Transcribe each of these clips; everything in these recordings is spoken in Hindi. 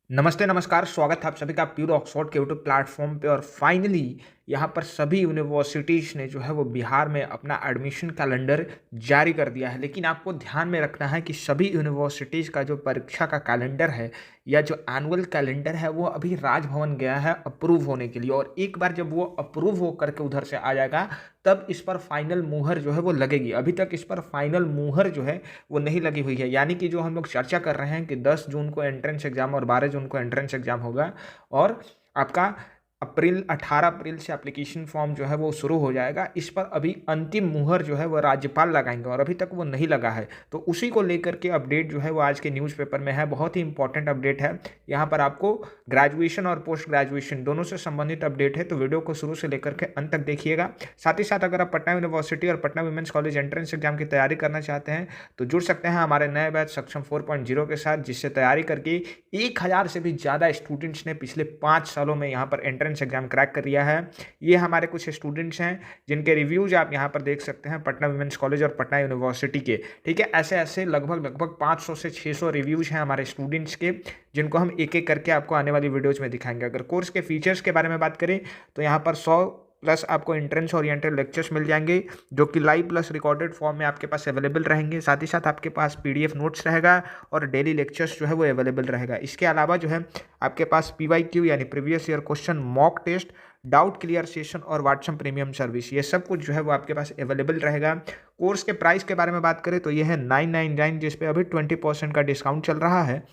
नमस्ते नमस्कार, स्वागत है आप सभी का प्योर ऑक्सफोर्ड के यूट्यूब प्लेटफॉर्म पे। और फाइनली यहाँ पर सभी यूनिवर्सिटीज़ ने जो है वो बिहार में अपना एडमिशन कैलेंडर जारी कर दिया है। लेकिन आपको ध्यान में रखना है कि सभी यूनिवर्सिटीज़ का जो परीक्षा का कैलेंडर है या जो एनुअल कैलेंडर है वो अभी राजभवन गया है अप्रूव होने के लिए। और एक बार जब वो अप्रूव हो करके उधर से आ जाएगा तब इस पर फाइनल मुहर जो है वो लगेगी। अभी तक इस पर फाइनल मुहर जो है वो नहीं लगी हुई है। यानी कि जो हम लोग चर्चा कर रहे हैं कि 10 जून को एंट्रेंस एग्जाम और 12 जून को एंट्रेंस एग्जाम होगा और आपका 18 अप्रैल से एप्लीकेशन फॉर्म जो है वो शुरू हो जाएगा। इस पर अभी अंतिम मुहर जो है वो राज्यपाल लगाएंगे और अभी तक वो नहीं लगा है। तो उसी को लेकर के अपडेट जो है वो आज के न्यूज़पेपर में है। बहुत ही इंपॉर्टेंट अपडेट है। यहाँ पर आपको ग्रेजुएशन और पोस्ट ग्रेजुएशन दोनों से संबंधित अपडेट है, तो वीडियो को शुरू से लेकर के अंत तक देखिएगा। साथ ही साथ अगर आप पटना यूनिवर्सिटी और Patna women's college entrance exam की तैयारी करना चाहते हैं तो जुड़ सकते हैं हमारे नए बैच सक्षम 4.0 के साथ, जिससे तैयारी करके 1000 से भी ज़्यादा स्टूडेंट्स ने पिछले 5 सालों में यहाँ पर एंट्रेंस एग्जाम क्रैक कर लिया है। ये हमारे कुछ स्टूडेंट्स हैं जिनके रिव्यूज आप यहाँ पर देख सकते हैं पटना वुमेंस कॉलेज और पटना यूनिवर्सिटी के। ठीक है, ऐसे ऐसे लगभग 500 से 600 रिव्यूज हैं हमारे स्टूडेंट्स के, जिनको हम एक एक करके आपको आने वाली वीडियोज में दिखाएंगे। अगर कोर्स के फीचर्स के बारे में बात करें तो यहाँ पर 100 प्लस आपको एंट्रेंस ओरिएंटेड लेक्चर्स मिल जाएंगे जो कि लाइव प्लस रिकॉर्डेड फॉर्म में आपके पास अवेलेबल रहेंगे। साथ ही साथ आपके पास पीडीएफ नोट्स रहेगा और डेली लेक्चर्स जो है वो अवेलेबल रहेगा। इसके अलावा जो है आपके पास पीवाईक्यू यानी previous year question, mock test, doubt clear session और व्हाट्सएप प्रीमियम सर्विस, ये सब कुछ जो है वो आपके पास अवेलेबल रहेगा। कोर्स के प्राइस के बारे में बात करें तो ये है 999, जिस पे अभी 20% का डिस्काउंट चल रहा है।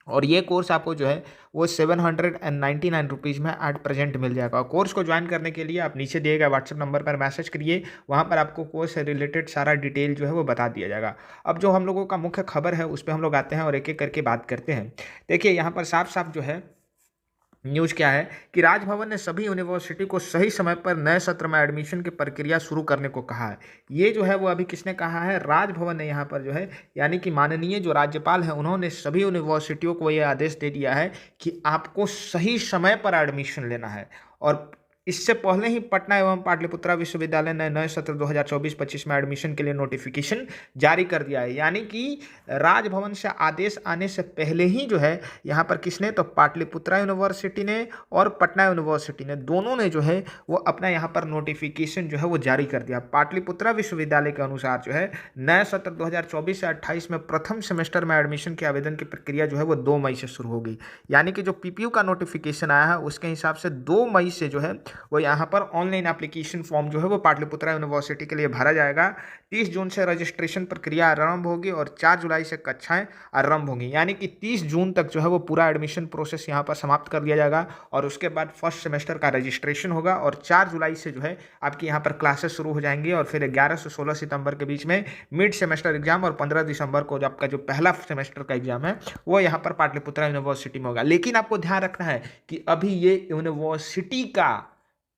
और ये कोर्स आपको जो है वो 799 रुपीज़ में एट प्रेजेंट मिल जाएगा। और कोर्स को ज्वाइन करने के लिए आप नीचे दिए गए व्हाट्सएप नंबर पर मैसेज करिए, वहाँ पर आपको कोर्स से रिलेटेड सारा डिटेल जो है वो बता दिया जाएगा। अब जो हम लोगों का मुख्य खबर है उस पर हम लोग आते हैं और एक एक करके बात करते हैं। देखिए यहाँ पर साफ साफ जो है न्यूज़ क्या है कि राजभवन ने सभी यूनिवर्सिटी को सही समय पर नए सत्र में एडमिशन की प्रक्रिया शुरू करने को कहा है। ये जो है वो अभी किसने कहा है? राजभवन ने यहाँ पर जो है, यानी कि माननीय जो राज्यपाल हैं उन्होंने सभी यूनिवर्सिटियों को ये आदेश दे दिया है कि आपको सही समय पर एडमिशन लेना है। और इससे पहले ही पटना एवं पाटलिपुत्रा विश्वविद्यालय ने नए सत्र 2024-25 में एडमिशन के लिए नोटिफिकेशन जारी कर दिया है। यानी कि राजभवन से आदेश आने से पहले ही जो है यहाँ पर किसने, तो पाटलिपुत्रा यूनिवर्सिटी ने और पटना यूनिवर्सिटी ने, दोनों ने जो है वो अपना यहाँ पर नोटिफिकेशन जो है वो जारी कर दिया। पाटलिपुत्रा विश्वविद्यालय के अनुसार जो है नए सत्र 2024 से 28 में प्रथम सेमेस्टर में एडमिशन के आवेदन की प्रक्रिया जो है वो 2 मई से शुरू होगी। यानी कि जो पीपीयू का नोटिफिकेशन आया है उसके हिसाब से 2 मई से जो है वो यहाँ पर ऑनलाइन एप्लीकेशन फॉर्म जो है वो पाटलिपुत्रा यूनिवर्सिटी के लिए भरा जाएगा। 30 जून से रजिस्ट्रेशन प्रक्रिया आरंभ होगी और 4 जुलाई से कक्षाएं आरंभ होंगी। यानी कि 30 जून तक जो है वो पूरा एडमिशन प्रोसेस यहाँ पर समाप्त कर दिया जाएगा और उसके बाद फर्स्ट सेमेस्टर का रजिस्ट्रेशन होगा और 4 जुलाई से जो है आपकी यहाँ पर क्लासेस शुरू हो जाएंगी। और फिर 11 से 16 सितंबर के बीच में मिड सेमेस्टर एग्जाम और 15 दिसंबर को जो आपका जो पहला सेमेस्टर का एग्जाम है वो यहाँ पर पाटलिपुत्रा यूनिवर्सिटी में होगा। लेकिन आपको ध्यान रखना है कि अभी ये यूनिवर्सिटी का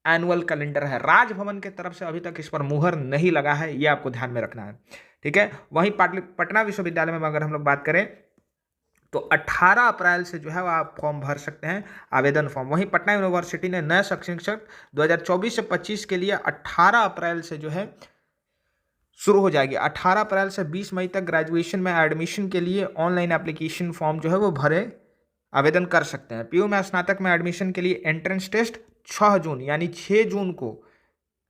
एनुअल कैलेंडर है, राजभवन की तरफ से अभी तक इस पर मुहर नहीं लगा है, ये आपको ध्यान में रखना है। ठीक है, वहीं पटना विश्वविद्यालय में अगर हम लोग बात करें तो 18 अप्रैल से जो है वो आप फॉर्म भर सकते हैं, आवेदन फॉर्म। वहीं पटना यूनिवर्सिटी ने नए शैक्षणिक सत्र 2024 से 25 के लिए 18 अप्रैल से जो है शुरू हो जाएगी। 18 अप्रैल से 20 मई तक ग्रेजुएशन में एडमिशन के लिए ऑनलाइन एप्लीकेशन फॉर्म जो है वो भरे आवेदन कर सकते हैं। पीयू में स्नातक में एडमिशन के लिए एंट्रेंस टेस्ट 6 जून यानी 6 जून को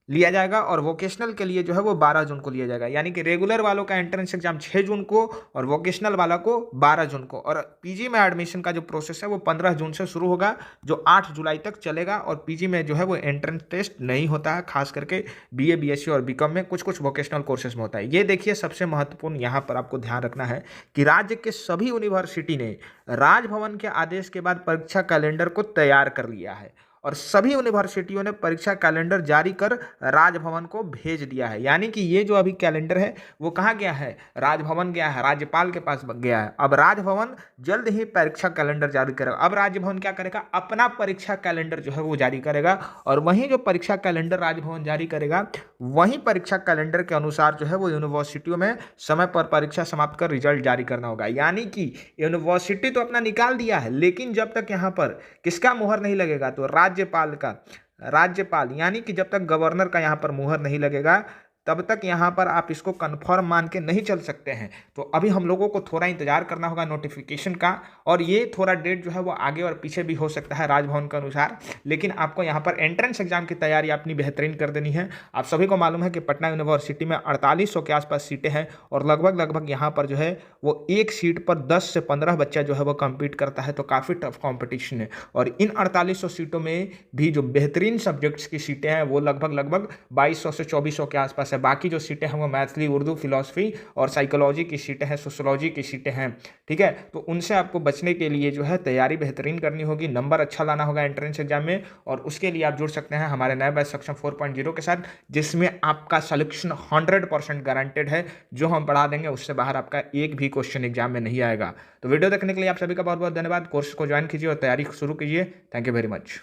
लिया जाएगा और वोकेशनल के लिए जो है वो 12 जून को लिया जाएगा। यानी कि रेगुलर वालों का एंट्रेंस एग्जाम 6 जून को और वोकेशनल वाला को 12 जून को। और पीजी में एडमिशन का जो प्रोसेस है वो 15 जून से शुरू होगा जो 8 जुलाई तक चलेगा। और पीजी में जो है वो एंट्रेंस टेस्ट नहीं होता है, खास करके बीए, बीएससी और बीकॉम में, कुछ कुछ वोकेशनल कोर्सेज में होता है। ये देखिए सबसे महत्वपूर्ण यहाँ पर आपको ध्यान रखना है कि राज्य के सभी यूनिवर्सिटी ने राजभवन के आदेश के बाद परीक्षा कैलेंडर को तैयार कर लिया है और सभी यूनिवर्सिटियों ने परीक्षा कैलेंडर जारी कर राजभवन को भेज दिया है। यानी कि ये जो अभी कैलेंडर है वो कहाँ गया है? राजभवन गया है, राज्यपाल के पास गया है। अब राजभवन जल्द ही परीक्षा कैलेंडर जारी करेगा। अब राजभवन क्या करेगा? अपना परीक्षा कैलेंडर जो है वो जारी करेगा और वहीं जो परीक्षा कैलेंडर राजभवन जारी करेगा वहीं परीक्षा कैलेंडर के अनुसार जो है वो यूनिवर्सिटियों में समय पर परीक्षा समाप्त कर रिजल्ट जारी करना होगा। यानी कि यूनिवर्सिटी तो अपना निकाल दिया है, लेकिन जब तक यहाँ पर किसका मुहर नहीं लगेगा, तो राज्यपाल यानी कि जब तक गवर्नर का यहाँ पर मुहर नहीं लगेगा तब तक यहाँ पर आप इसको कन्फर्म मान के नहीं चल सकते हैं। तो अभी हम लोगों को थोड़ा इंतजार करना होगा नोटिफिकेशन का, और ये थोड़ा डेट जो है वो आगे और पीछे भी हो सकता है राजभवन के अनुसार, लेकिन आपको यहाँ पर एंट्रेंस एग्जाम की तैयारी अपनी बेहतरीन कर देनी है। आप सभी को मालूम है कि पटना यूनिवर्सिटी में 4800 के आसपास सीटें हैं, और लगभग लगभग यहाँ पर जो है वो एक सीट पर 10 से 15 बच्चा जो है वो कम्पीट करता है, तो काफ़ी टफ कॉम्पिटिशन है। और इन 4800 सीटों में भी जो बेहतरीन सब्जेक्ट्स की सीटें हैं वो लगभग लगभग 2200 से 2400 के आसपास है। बाकी जो सीटें हैं वो मैथली, उर्दू, फिलॉसफी और साइकोलॉजी की सीटें हैं, सोशोलॉजी की सीटें हैं, ठीक है। तो उनसे आपको बचने के लिए जो है तैयारी बेहतरीन करनी होगी, नंबर अच्छा लाना होगा एंट्रेंस एग्जाम में, और उसके लिए आप जुड़ सकते हैं हमारे नए बैच सक्षम 4.0 के साथ, जिसमें आपका सिलेक्शन 100% गारंटेड है। जो हम पढ़ा देंगे उससे बाहर आपका एक भी क्वेश्चन एग्जाम में नहीं आएगा। तो वीडियो देखने के लिए आप सभी का बहुत बहुत धन्यवाद। कोर्स को ज्वाइन कीजिए और तैयारी शुरू कीजिए। Thank you very much.